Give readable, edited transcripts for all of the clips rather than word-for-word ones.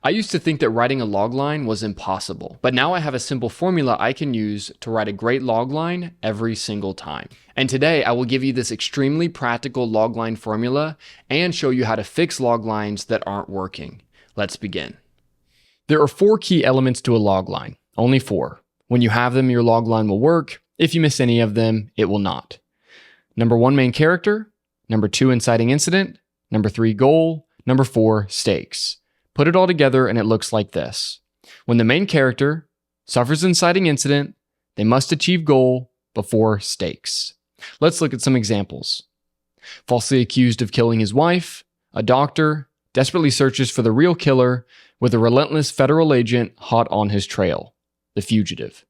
I used to think that writing a logline was impossible, but now I have a simple formula I can use to write a great logline every single time. And today I will give you this extremely practical logline formula and show you how to fix loglines that aren't working. Let's begin. There are 4 key elements to a logline, only 4. When you have them, your logline will work. If you miss any of them, it will not. Number 1, main character. Number 2, inciting incident. Number 3, goal. Number 4, stakes. Put it all together and it looks like this. When the main character suffers inciting incident, they must achieve goal before stakes. Let's look at some examples. Falsely accused of killing his wife, a doctor desperately searches for the real killer with a relentless federal agent hot on his trail, the fugitive.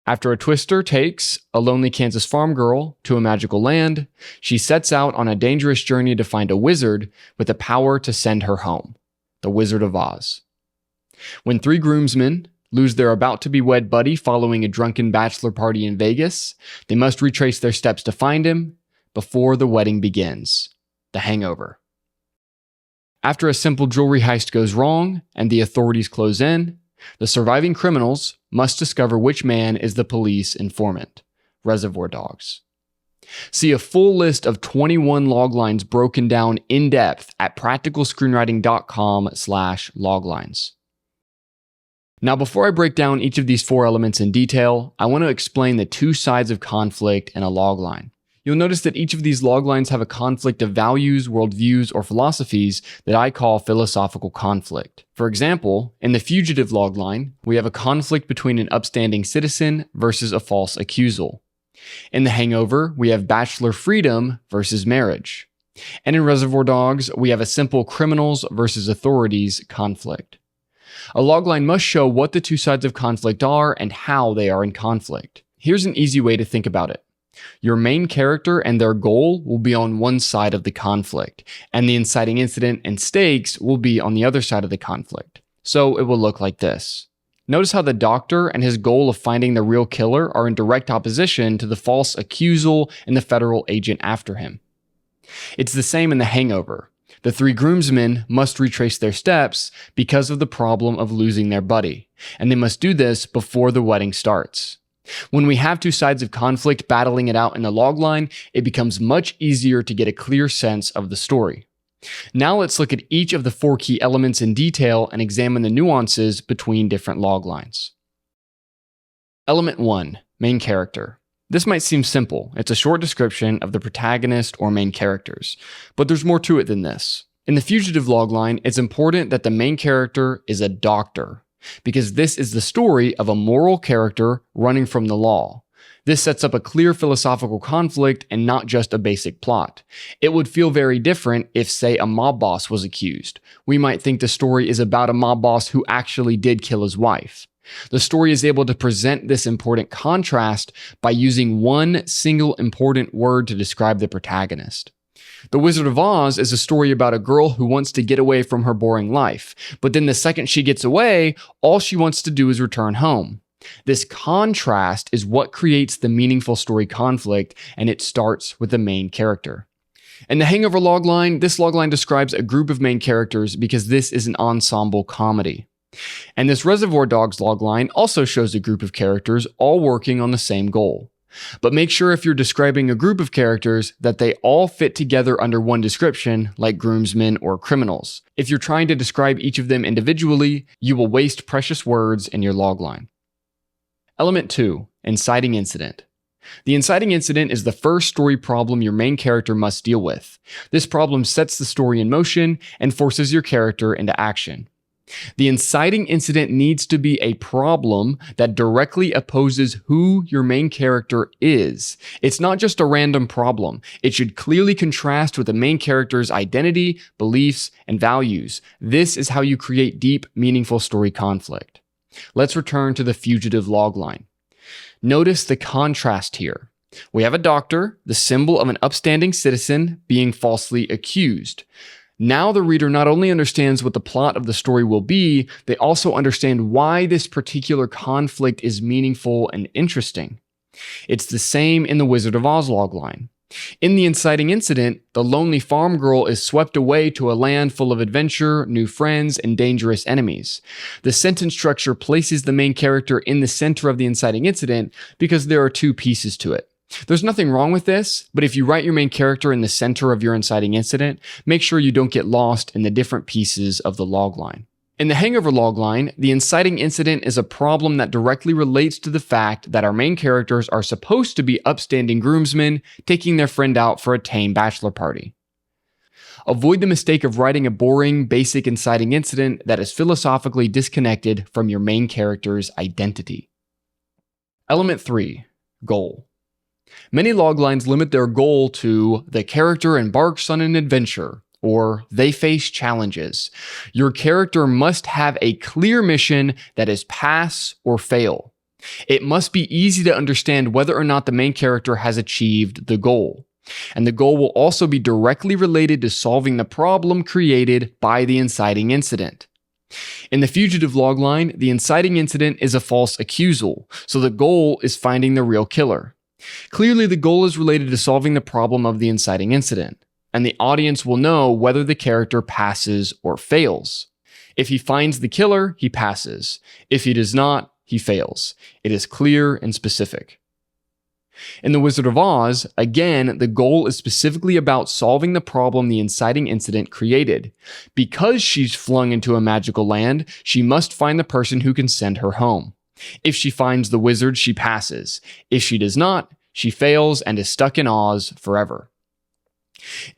After a twister takes a lonely Kansas farm girl to a magical land, she sets out on a dangerous journey to find a wizard with the power to send her home. The Wizard of Oz. When 3 groomsmen lose their about-to-be-wed buddy following a drunken bachelor party in Vegas, they must retrace their steps to find him before the wedding begins. The Hangover. After a simple jewelry heist goes wrong and the authorities close in, the surviving criminals must discover which man is the police informant. Reservoir Dogs. See a full list of 21 loglines broken down in depth at practicalscreenwriting.com/loglines. Now, before I break down each of these 4 elements in detail, I want to explain the 2 sides of conflict in a logline. You'll notice that each of these loglines have a conflict of values, worldviews, or philosophies that I call philosophical conflict. For example, in the fugitive logline, we have a conflict between an upstanding citizen versus a false accusal. In The Hangover, we have bachelor freedom versus marriage. And in Reservoir Dogs, we have a simple criminals versus authorities conflict. A logline must show what the 2 sides of conflict are and how they are in conflict. Here's an easy way to think about it. Your main character and their goal will be on one side of the conflict, and the inciting incident and stakes will be on the other side of the conflict. So it will look like this. Notice how the doctor and his goal of finding the real killer are in direct opposition to the false accusal and the federal agent after him. It's the same in The Hangover. The 3 groomsmen must retrace their steps because of the problem of losing their buddy, and they must do this before the wedding starts. When we have 2 sides of conflict battling it out in the logline, it becomes much easier to get a clear sense of the story. Now let's look at each of the 4 key elements in detail and examine the nuances between different loglines. Element 1, main character. This might seem simple. It's a short description of the protagonist or main characters, but there's more to it than this. In the fugitive logline, it's important that the main character is a doctor, because this is the story of a moral character running from the law. This sets up a clear philosophical conflict and not just a basic plot. It would feel very different if, say, a mob boss was accused. We might think the story is about a mob boss who actually did kill his wife. The story is able to present this important contrast by using one single important word to describe the protagonist. The Wizard of Oz is a story about a girl who wants to get away from her boring life, but then the second she gets away, all she wants to do is return home. This contrast is what creates the meaningful story conflict, and it starts with the main character. In the Hangover logline, this logline describes a group of main characters because this is an ensemble comedy. And this Reservoir Dogs logline also shows a group of characters all working on the same goal. But make sure if you're describing a group of characters that they all fit together under one description, like groomsmen or criminals. If you're trying to describe each of them individually, you will waste precious words in your logline. Element 2, inciting incident. The inciting incident is the first story problem your main character must deal with. This problem sets the story in motion and forces your character into action. The inciting incident needs to be a problem that directly opposes who your main character is. It's not just a random problem. It should clearly contrast with the main character's identity, beliefs, and values. This is how you create deep, meaningful story conflict. Let's return to the fugitive logline. Notice the contrast here. We have a doctor, the symbol of an upstanding citizen, being falsely accused. Now the reader not only understands what the plot of the story will be, they also understand why this particular conflict is meaningful and interesting. It's the same in the Wizard of Oz logline. In the inciting incident, the lonely farm girl is swept away to a land full of adventure, new friends, and dangerous enemies. The sentence structure places the main character in the center of the inciting incident because there are two pieces to it. There's nothing wrong with this, but if you write your main character in the center of your inciting incident, make sure you don't get lost in the different pieces of the logline. In the hangover logline, the inciting incident is a problem that directly relates to the fact that our main characters are supposed to be upstanding groomsmen taking their friend out for a tame bachelor party. Avoid the mistake of writing a boring, basic inciting incident that is philosophically disconnected from your main character's identity. Element 3. Goal. Many loglines limit their goal to the character embarks on an adventure, or they face challenges. Your character must have a clear mission that is pass or fail. It must be easy to understand whether or not the main character has achieved the goal. And the goal will also be directly related to solving the problem created by the inciting incident. In the fugitive logline, the inciting incident is a false accusal, so the goal is finding the real killer. Clearly, the goal is related to solving the problem of the inciting incident, and the audience will know whether the character passes or fails. If he finds the killer, he passes. If he does not, he fails. It is clear and specific. In The Wizard of Oz, again, the goal is specifically about solving the problem the inciting incident created. Because she's flung into a magical land, she must find the person who can send her home. If she finds the wizard, she passes. If she does not, she fails and is stuck in Oz forever.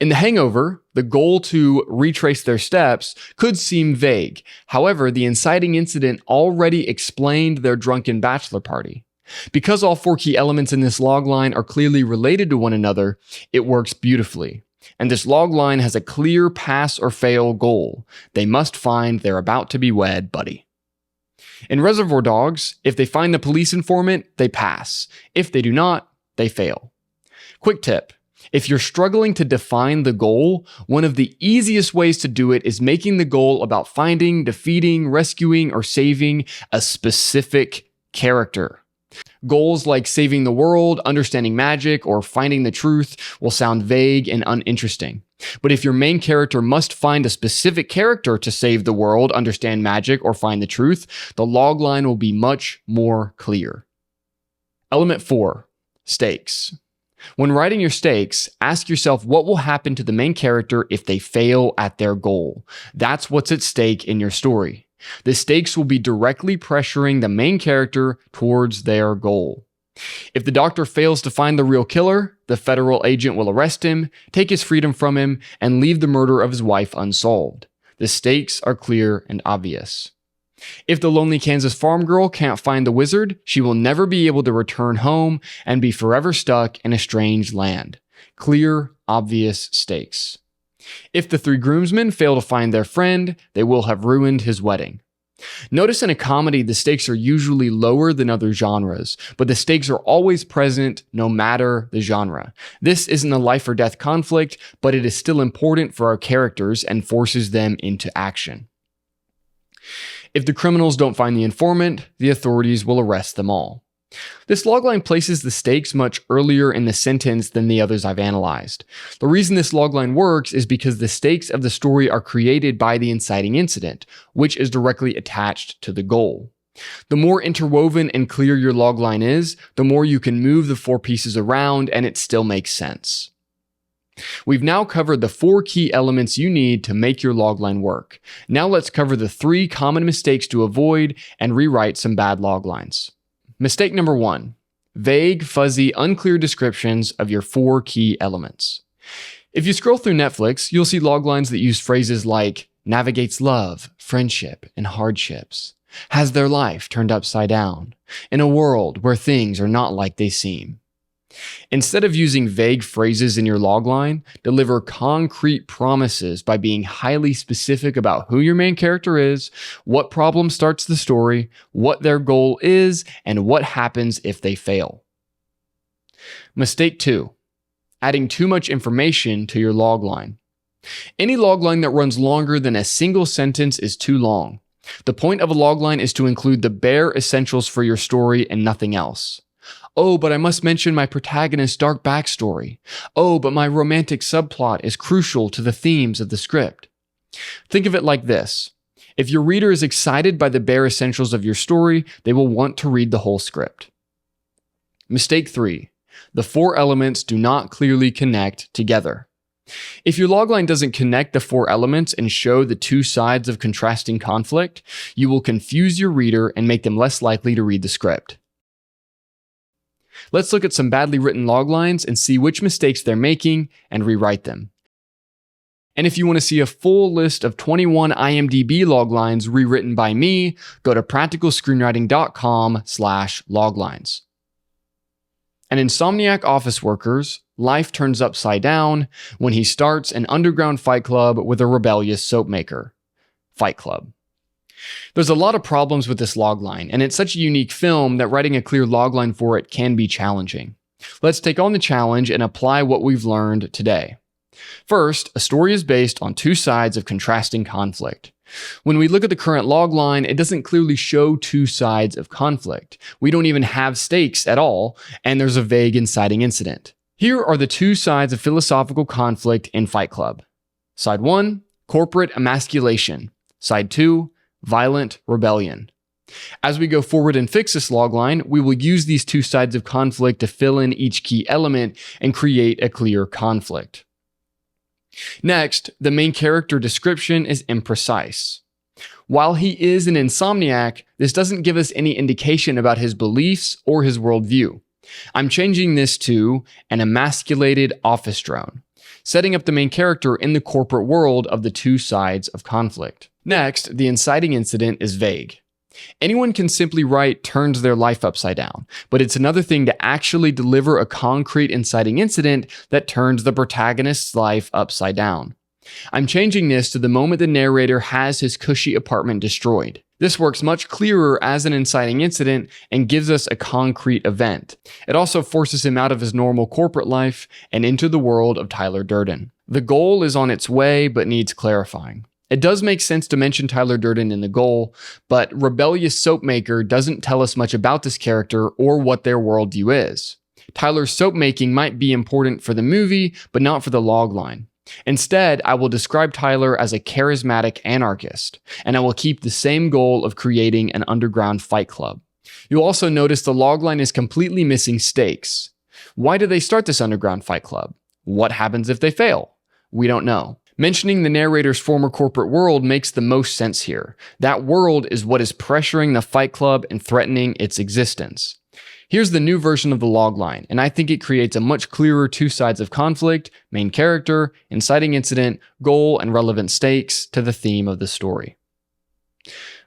In The Hangover, the goal to retrace their steps could seem vague. However, the inciting incident already explained their drunken bachelor party. Because all four key elements in this logline are clearly related to one another, it works beautifully. And this logline has a clear pass or fail goal. They must find their about to be wed buddy. In Reservoir Dogs, if they find the police informant, they pass. If they do not, they fail. Quick tip. If you're struggling to define the goal, one of the easiest ways to do it is making the goal about finding, defeating, rescuing, or saving a specific character. Goals like saving the world, understanding magic, or finding the truth will sound vague and uninteresting. But if your main character must find a specific character to save the world, understand magic, or find the truth, the logline will be much more clear. Element 4. Stakes. When writing your stakes, ask yourself what will happen to the main character if they fail at their goal. That's what's at stake in your story. The stakes will be directly pressuring the main character towards their goal. If the doctor fails to find the real killer, the federal agent will arrest him, take his freedom from him, and leave the murder of his wife unsolved. The stakes are clear and obvious. If the lonely Kansas farm girl can't find the wizard, she will never be able to return home and be forever stuck in a strange land. Clear, obvious stakes. If the three groomsmen fail to find their friend, they will have ruined his wedding. Notice in a comedy, the stakes are usually lower than other genres, but the stakes are always present no matter the genre. This isn't a life or death conflict, but it is still important for our characters and forces them into action. If the criminals don't find the informant, the authorities will arrest them all. This logline places the stakes much earlier in the sentence than the others I've analyzed. The reason this logline works is because the stakes of the story are created by the inciting incident, which is directly attached to the goal. The more interwoven and clear your logline is, the more you can move the four pieces around and it still makes sense. We've now covered the 4 key elements you need to make your logline work. Now let's cover the 3 common mistakes to avoid and rewrite some bad loglines. Mistake number 1, vague, fuzzy, unclear descriptions of your 4 key elements. If you scroll through Netflix, you'll see loglines that use phrases like navigates love, friendship, and hardships, has their life turned upside down, in a world where things are not like they seem. Instead of using vague phrases in your logline, deliver concrete promises by being highly specific about who your main character is, what problem starts the story, what their goal is, and what happens if they fail. Mistake 2, adding too much information to your logline. Any logline that runs longer than a single sentence is too long. The point of a logline is to include the bare essentials for your story and nothing else. Oh, but I must mention my protagonist's dark backstory. Oh, but my romantic subplot is crucial to the themes of the script. Think of it like this. If your reader is excited by the bare essentials of your story, they will want to read the whole script. Mistake 3. The 4 elements do not clearly connect together. If your logline doesn't connect the 4 elements and show the 2 sides of contrasting conflict, you will confuse your reader and make them less likely to read the script. Let's look at some badly written loglines and see which mistakes they're making and rewrite them. And if you want to see a full list of 21 IMDb loglines rewritten by me, go to practicalscreenwriting.com/loglines. An insomniac office worker's life turns upside down when he starts an underground fight club with a rebellious soap maker. Fight Club. There's a lot of problems with this logline, and it's such a unique film that writing a clear logline for it can be challenging. Let's take on the challenge and apply what we've learned today. First, a story is based on 2 sides of contrasting conflict. When we look at the current logline, it doesn't clearly show 2 sides of conflict. We don't even have stakes at all, and there's a vague inciting incident. Here are the 2 sides of philosophical conflict in Fight Club. Side 1, corporate emasculation. Side 2, violent rebellion. As we go forward and fix this logline, we will use these 2 sides of conflict to fill in each key element and create a clear conflict. Next, the main character description is imprecise. While he is an insomniac, this doesn't give us any indication about his beliefs or his worldview. I'm changing this to an emasculated office drone, setting up the main character in the corporate world of the 2 sides of conflict. Next, the inciting incident is vague. Anyone can simply write turns their life upside down, but it's another thing to actually deliver a concrete inciting incident that turns the protagonist's life upside down. I'm changing this to the moment the narrator has his cushy apartment destroyed. This works much clearer as an inciting incident and gives us a concrete event. It also forces him out of his normal corporate life and into the world of Tyler Durden. The goal is on its way but needs clarifying. It does make sense to mention Tyler Durden in the goal, but rebellious soap maker doesn't tell us much about this character or what their worldview is. Tyler's soap making might be important for the movie, but not for the logline. Instead, I will describe Tyler as a charismatic anarchist, and I will keep the same goal of creating an underground fight club. You'll also notice the logline is completely missing stakes. Why do they start this underground fight club? What happens if they fail? We don't know. Mentioning the narrator's former corporate world makes the most sense here. That world is what is pressuring the fight club and threatening its existence. Here's the new version of the logline, and I think it creates a much clearer 2 sides of conflict, main character, inciting incident, goal, and relevant stakes to the theme of the story.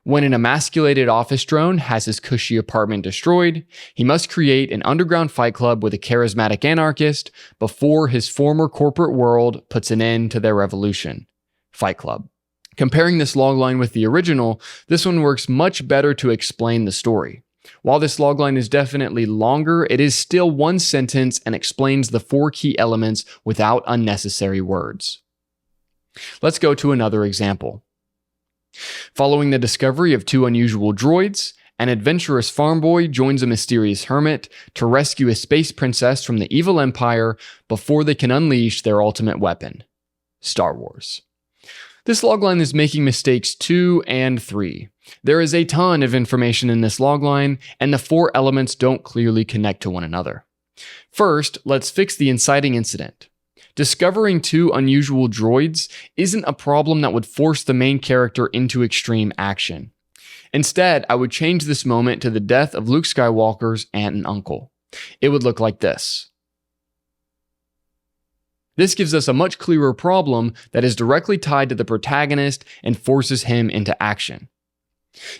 When an emasculated office drone has his cushy apartment destroyed, he must create an underground fight club with a charismatic anarchist before his former corporate world puts an end to their revolution. Fight Club. Comparing this logline with the original, this one works much better to explain the story. While this logline is definitely longer, it is still 1 sentence and explains the 4 key elements without unnecessary words. Let's go to another example. Following the discovery of 2 unusual droids, an adventurous farm boy joins a mysterious hermit to rescue a space princess from the evil empire before they can unleash their ultimate weapon. Star Wars. This logline is making mistakes 2 and 3. There is a ton of information in this logline, and the 4 elements don't clearly connect to one another. First, let's fix the inciting incident. Discovering 2 unusual droids isn't a problem that would force the main character into extreme action. Instead, I would change this moment to the death of Luke Skywalker's aunt and uncle. It would look like this. This gives us a much clearer problem that is directly tied to the protagonist and forces him into action.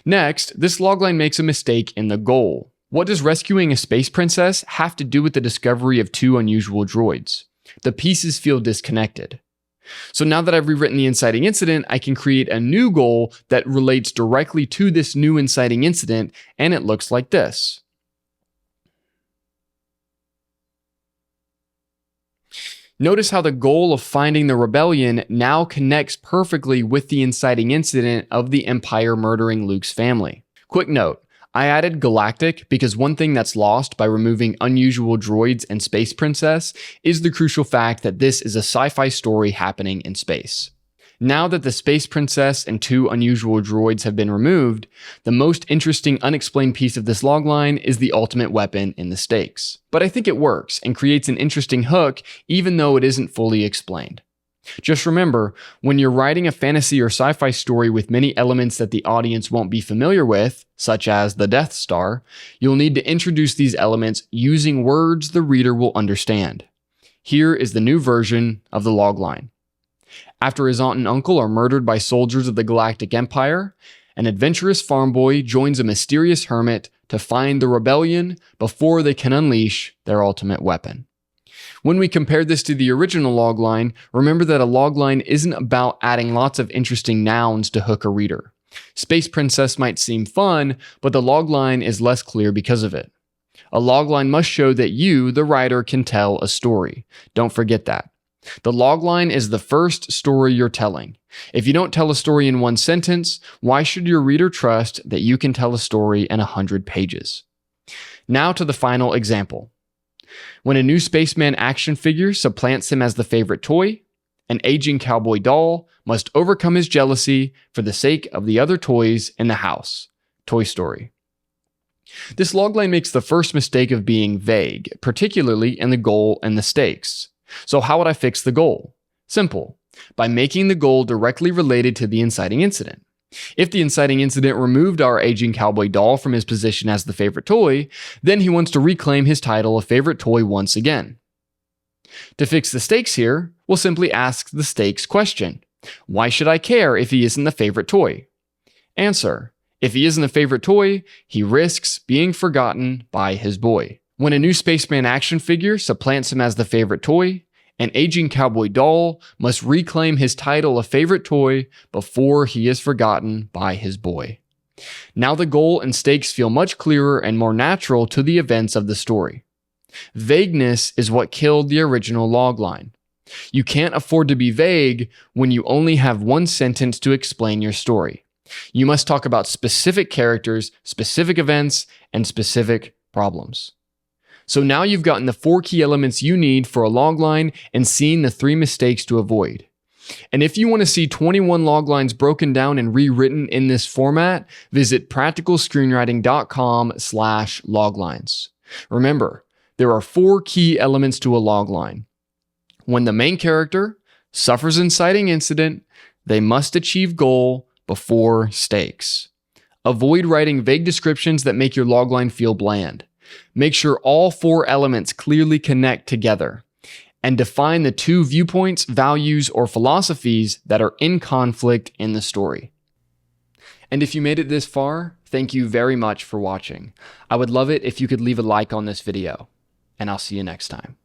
Next, this logline makes a mistake in the goal. What does rescuing a space princess have to do with the discovery of 2 unusual droids? The pieces feel disconnected. So now that I've rewritten the inciting incident, I can create a new goal that relates directly to this new inciting incident, and it looks like this. Notice how the goal of finding the rebellion now connects perfectly with the inciting incident of the Empire murdering Luke's family. Quick note, I added galactic because one thing that's lost by removing unusual droids and Space Princess is the crucial fact that this is a sci-fi story happening in space. Now that the Space Princess and 2 unusual droids have been removed, the most interesting unexplained piece of this logline is the ultimate weapon in the stakes. But I think it works and creates an interesting hook even though it isn't fully explained. Just remember, when you're writing a fantasy or sci-fi story with many elements that the audience won't be familiar with, such as the Death Star, you'll need to introduce these elements using words the reader will understand. Here is the new version of the logline. After his aunt and uncle are murdered by soldiers of the Galactic Empire, an adventurous farm boy joins a mysterious hermit to find the rebellion before they can unleash their ultimate weapon. When we compare this to the original logline, remember that a logline isn't about adding lots of interesting nouns to hook a reader. Space Princess might seem fun, but the logline is less clear because of it. A logline must show that you, the writer, can tell a story. Don't forget that. The logline is the first story you're telling. If you don't tell a story in 1 sentence, why should your reader trust that you can tell a story in 100 pages? Now to the final example. When a new spaceman action figure supplants him as the favorite toy, an aging cowboy doll must overcome his jealousy for the sake of the other toys in the house. Toy Story. This logline makes the first mistake of being vague, particularly in the goal and the stakes. So how would I fix the goal? Simple. By making the goal directly related to the inciting incident. If the inciting incident removed our aging cowboy doll from his position as the favorite toy, then he wants to reclaim his title of favorite toy once again. To fix the stakes here, we'll simply ask the stakes question. Why should I care if he isn't the favorite toy? Answer. If he isn't the favorite toy, he risks being forgotten by his boy. When a new spaceman action figure supplants him as the favorite toy, an aging cowboy doll must reclaim his title of favorite toy before he is forgotten by his boy. Now the goal and stakes feel much clearer and more natural to the events of the story. Vagueness is what killed the original logline. You can't afford to be vague when you only have 1 sentence to explain your story. You must talk about specific characters, specific events, and specific problems. So now you've gotten the 4 key elements you need for a logline and seen the 3 mistakes to avoid. And if you want to see 21 loglines broken down and rewritten in this format, visit practicalscreenwriting.com/loglines. Remember, there are 4 key elements to a logline. When the main character suffers inciting incident, they must achieve goal before stakes. Avoid writing vague descriptions that make your logline feel bland. Make sure all 4 elements clearly connect together. And define the 2 viewpoints, values, or philosophies that are in conflict in the story. And if you made it this far, thank you very much for watching. I would love it if you could leave a like on this video. And I'll see you next time.